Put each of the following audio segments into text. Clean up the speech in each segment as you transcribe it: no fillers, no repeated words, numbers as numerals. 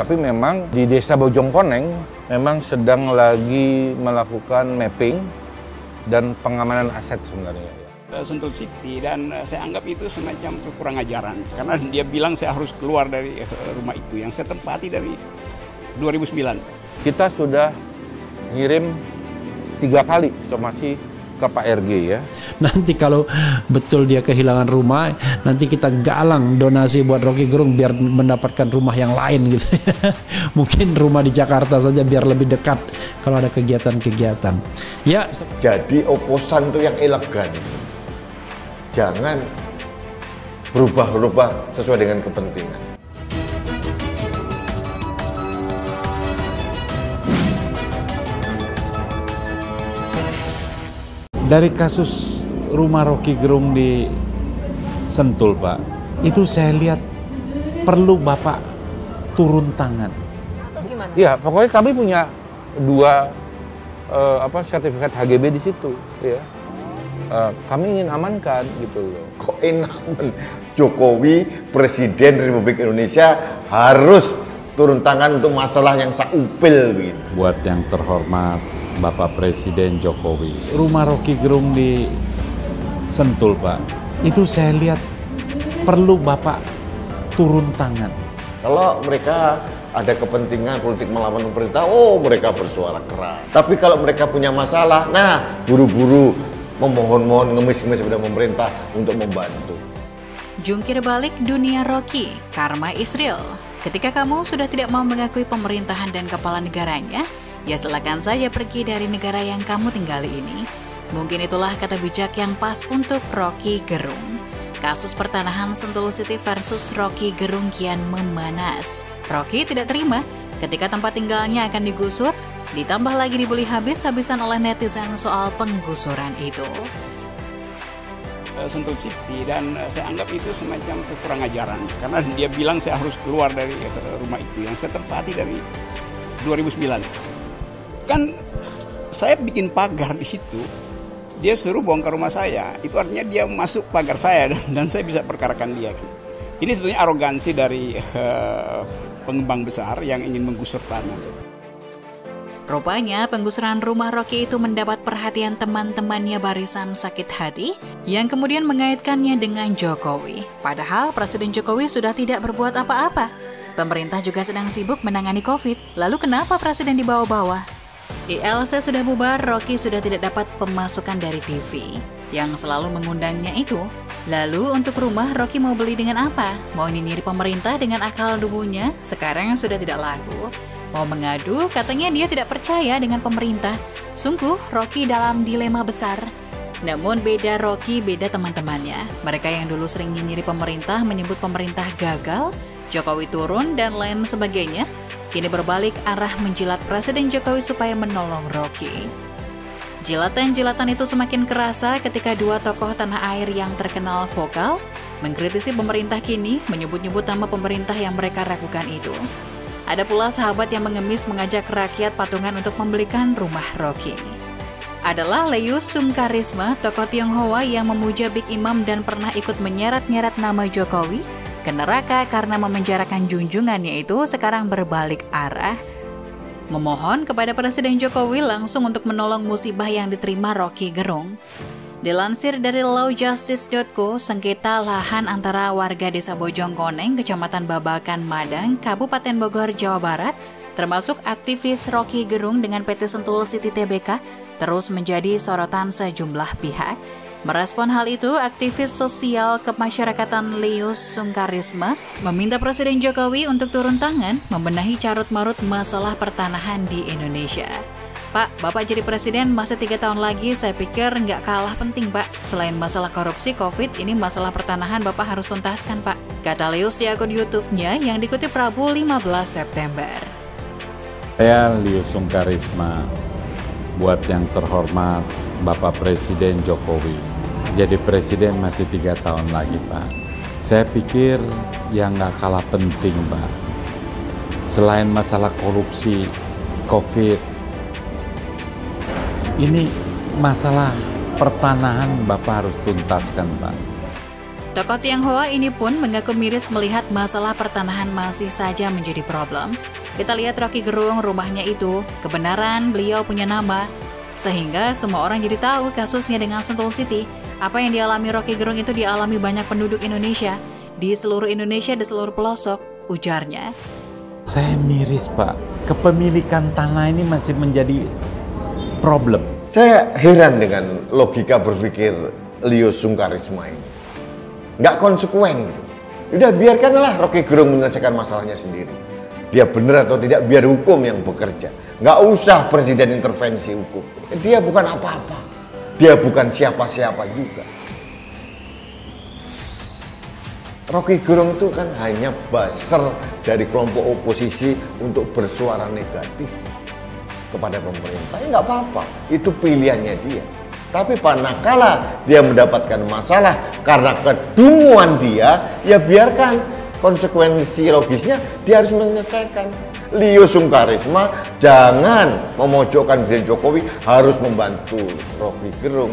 Tapi memang di Desa Bojongkoneng memang sedang lagi melakukan mapping dan pengamanan aset sebenarnya. Sentul City, dan saya anggap itu semacam kurang ajaran karena dia bilang saya harus keluar dari rumah itu yang saya tempati dari 2009. Kita sudah ngirim 3 kali somasi ke Pak RG ya. Nanti kalau betul dia kehilangan rumah, nanti kita galang donasi buat Rocky Gerung biar mendapatkan rumah yang lain gitu. Mungkin rumah di Jakarta saja biar lebih dekat kalau ada kegiatan-kegiatan. Ya, jadi oposan itu yang elegan. Jangan berubah-ubah sesuai dengan kepentingan. Dari kasus rumah Rocky Gerung di Sentul, Pak, itu saya lihat perlu Bapak turun tangan. Atau gimana? Iya, pokoknya kami punya 2 sertifikat HGB di situ, ya. Kami ingin amankan gitu loh. Kok enak, Jokowi, Presiden Republik Indonesia harus turun tangan untuk masalah yang saupil begitu. Buat yang terhormat Bapak Presiden Jokowi, rumah Rocky Gerung di Sentul, Pak, itu saya lihat perlu Bapak turun tangan. Kalau mereka ada kepentingan politik melawan pemerintah, oh mereka bersuara keras. Tapi kalau mereka punya masalah, nah buru-buru memohon-mohon, ngemis-ngemis kepada pemerintah untuk membantu. Jungkir balik dunia Rocky, karma is real. Ketika kamu sudah tidak mau mengakui pemerintahan dan kepala negaranya, ya silakan saja pergi dari negara yang kamu tinggali ini. Mungkin itulah kata bijak yang pas untuk Rocky Gerung. Kasus pertanahan Sentul City versus Rocky Gerung kian memanas. Rocky tidak terima ketika tempat tinggalnya akan digusur, ditambah lagi dibeli habis-habisan oleh netizen soal penggusuran itu. Sentul City, dan saya anggap itu semacam kurang ajaran karena dia bilang saya harus keluar dari rumah itu yang saya tempati dari 2009. Kan saya bikin pagar di situ, dia suruh bongkar rumah saya, itu artinya dia masuk pagar saya dan saya bisa perkarakan dia. Ini sebetulnya arogansi dari pengembang besar yang ingin menggusur tanah. Rupanya penggusuran rumah Rocky itu mendapat perhatian teman-temannya barisan sakit hati yang kemudian mengaitkannya dengan Jokowi. Padahal Presiden Jokowi sudah tidak berbuat apa-apa. Pemerintah juga sedang sibuk menangani COVID, lalu kenapa Presiden dibawa-bawa? ILC sudah bubar, Rocky sudah tidak dapat pemasukan dari TV yang selalu mengundangnya itu. Lalu untuk rumah, Rocky mau beli dengan apa? Mau nyinyirin pemerintah dengan akal dubunya? Sekarang sudah tidak laku. Mau mengadu, katanya dia tidak percaya dengan pemerintah. Sungguh, Rocky dalam dilema besar. Namun beda Rocky, beda teman-temannya. Mereka yang dulu sering nyinyiri pemerintah, menyebut pemerintah gagal, Jokowi turun, dan lain sebagainya, kini berbalik arah menjilat Presiden Jokowi supaya menolong Rocky. Jilatan-jilatan itu semakin kerasa ketika 2 tokoh tanah air yang terkenal vokal mengkritisi pemerintah kini menyebut-nyebut nama pemerintah yang mereka ragukan itu. Ada pula sahabat yang mengemis mengajak rakyat patungan untuk membelikan rumah Rocky. Adalah Leus Sungkarisma, tokoh Tionghoa yang memuja Big Imam dan pernah ikut menyeret-nyeret nama Jokowi ke neraka karena memenjarakan junjungannya itu sekarang berbalik arah. Memohon kepada Presiden Jokowi langsung untuk menolong musibah yang diterima Rocky Gerung. Dilansir dari lawjustice.co, sengketa lahan antara warga Desa Bojongkoneng, Kecamatan Babakan, Madang, Kabupaten Bogor, Jawa Barat, termasuk aktivis Rocky Gerung dengan PT Sentul City Tbk, terus menjadi sorotan sejumlah pihak. Merespon hal itu, aktivis sosial kemasyarakatan Leus Sungkarisma meminta Presiden Jokowi untuk turun tangan membenahi carut-marut masalah pertanahan di Indonesia. Pak, Bapak jadi presiden masa 3 tahun lagi, saya pikir nggak kalah penting, Pak. Selain masalah korupsi, COVID, ini masalah pertanahan Bapak harus tuntaskan, Pak. Kata Leus di akun YouTube-nya yang dikutip Rabu 15 September. Saya Leus Sungkarisma, buat yang terhormat Bapak Presiden Jokowi. Jadi presiden masih 3 tahun lagi, Pak. Saya pikir yang nggak kalah penting, Pak. Selain masalah korupsi, COVID, ini masalah pertanahan Bapak harus tuntaskan, Pak. Tokoh Tionghoa ini pun mengaku miris melihat masalah pertanahan masih saja menjadi problem. Kita lihat Rocky Gerung, rumahnya itu, kebenaran beliau punya nama, sehingga semua orang jadi tahu kasusnya dengan Sentul City. Apa yang dialami Rocky Gerung itu dialami banyak penduduk Indonesia, di seluruh Indonesia, di seluruh pelosok, ujarnya. Saya miris Pak, kepemilikan tanah ini masih menjadi problem. Saya heran dengan logika berpikir Lio Sungkarisma ini. Nggak konsekuen gitu. Udah biarkanlah Rocky Gerung menyelesaikan masalahnya sendiri. Dia benar atau tidak, biar hukum yang bekerja. Nggak usah presiden intervensi hukum. Dia bukan apa-apa. Dia bukan siapa-siapa juga. Rocky Gerung itu kan hanya buzzer dari kelompok oposisi untuk bersuara negatif kepada pemerintah. Ya nggak apa-apa, itu pilihannya dia. Tapi manakala dia mendapatkan masalah karena kedunguan dia, ya biarkan konsekuensi logisnya dia harus menyelesaikan. Lio Sungkarisma jangan memojokkan Presiden Jokowi, harus membantu Rocky Gerung.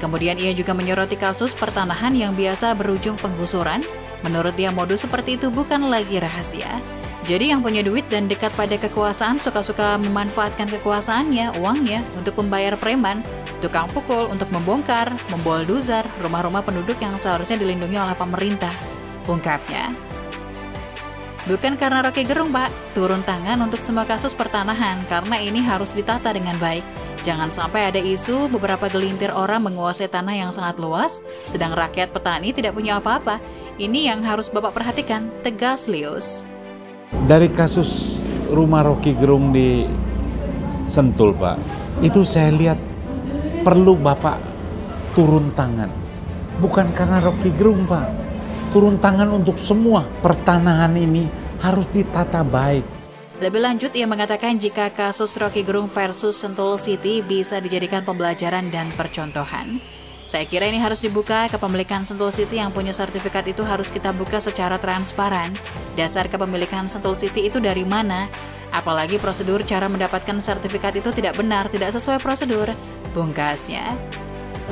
Kemudian ia juga menyoroti kasus pertanahan yang biasa berujung penggusuran. Menurut dia modus seperti itu bukan lagi rahasia. Jadi yang punya duit dan dekat pada kekuasaan suka-suka memanfaatkan kekuasaannya, uangnya untuk membayar preman, tukang pukul untuk membongkar, memboldozer rumah-rumah penduduk yang seharusnya dilindungi oleh pemerintah, ungkapnya. Bukan karena Rocky Gerung, Pak, turun tangan untuk semua kasus pertanahan karena ini harus ditata dengan baik. Jangan sampai ada isu beberapa gelintir orang menguasai tanah yang sangat luas, sedang rakyat petani tidak punya apa-apa. Ini yang harus Bapak perhatikan, tegas Lius. Dari kasus rumah Rocky Gerung di Sentul Pak, itu saya lihat perlu Bapak turun tangan. Bukan karena Rocky Gerung Pak, turun tangan untuk semua. Pertanahan ini harus ditata baik. Lebih lanjut, ia mengatakan jika kasus Rocky Gerung versus Sentul City bisa dijadikan pembelajaran dan percontohan. Saya kira ini harus dibuka, kepemilikan Sentul City yang punya sertifikat itu harus kita buka secara transparan. Dasar kepemilikan Sentul City itu dari mana? Apalagi prosedur cara mendapatkan sertifikat itu tidak benar, tidak sesuai prosedur, pungkasnya.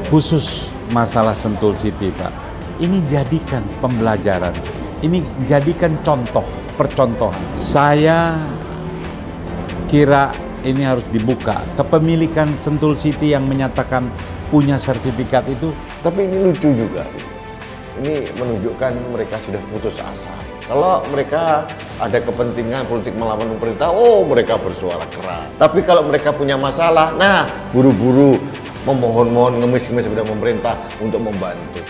Khusus masalah Sentul City Pak, ini jadikan pembelajaran, ini jadikan contoh, percontohan. Saya kira ini harus dibuka, kepemilikan Sentul City yang menyatakan punya sertifikat itu. Tapi ini lucu juga. Ini menunjukkan mereka sudah putus asa. Kalau mereka ada kepentingan politik melawan pemerintah, oh mereka bersuara keras. Tapi kalau mereka punya masalah, nah buru-buru memohon-mohon, ngemis-ngemis kepada pemerintah untuk membantu.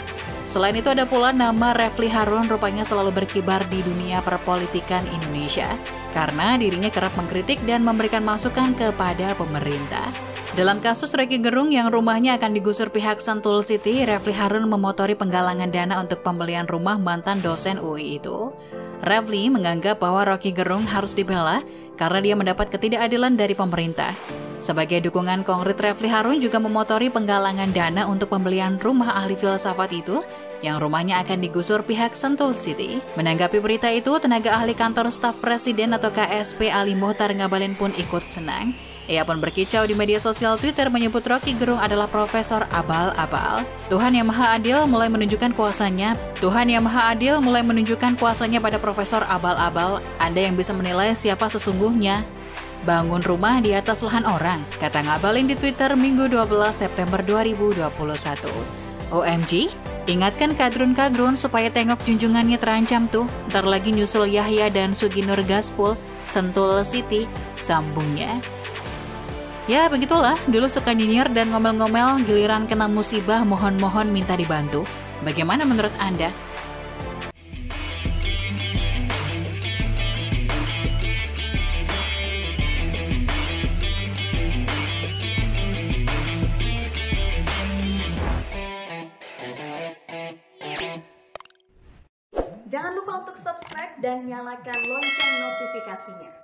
Selain itu ada pula nama Refly Harun rupanya selalu berkibar di dunia perpolitikan Indonesia karena dirinya kerap mengkritik dan memberikan masukan kepada pemerintah. Dalam kasus Rocky Gerung yang rumahnya akan digusur pihak Sentul City, Refly Harun memotori penggalangan dana untuk pembelian rumah mantan dosen UI itu. Refly menganggap bahwa Rocky Gerung harus dibela karena dia mendapat ketidakadilan dari pemerintah. Sebagai dukungan konkret, Refly Harun juga memotori penggalangan dana untuk pembelian rumah ahli filsafat itu yang rumahnya akan digusur pihak Sentul City. Menanggapi berita itu, tenaga ahli kantor staf presiden atau KSP Ali Mohtar Ngabalin pun ikut senang. Ia pun berkicau di media sosial Twitter menyebut Rocky Gerung adalah profesor abal-abal. Tuhan Yang Maha Adil mulai menunjukkan kuasanya. Tuhan Yang Maha Adil mulai menunjukkan kuasanya pada profesor abal-abal. Anda yang bisa menilai siapa sesungguhnya. Bangun rumah di atas lahan orang, kata Ngabalin di Twitter Minggu 12 September 2021. OMG, ingatkan kadrun-kadrun supaya tengok junjungannya terancam tuh. Ntar lagi nyusul Yahya dan Suginur Gaspul, Sentul City, sambungnya. Ya begitulah, dulu suka nyinyir dan ngomel-ngomel, giliran kena musibah mohon-mohon minta dibantu. Bagaimana menurut Anda? Jangan lupa untuk subscribe dan nyalakan lonceng notifikasinya.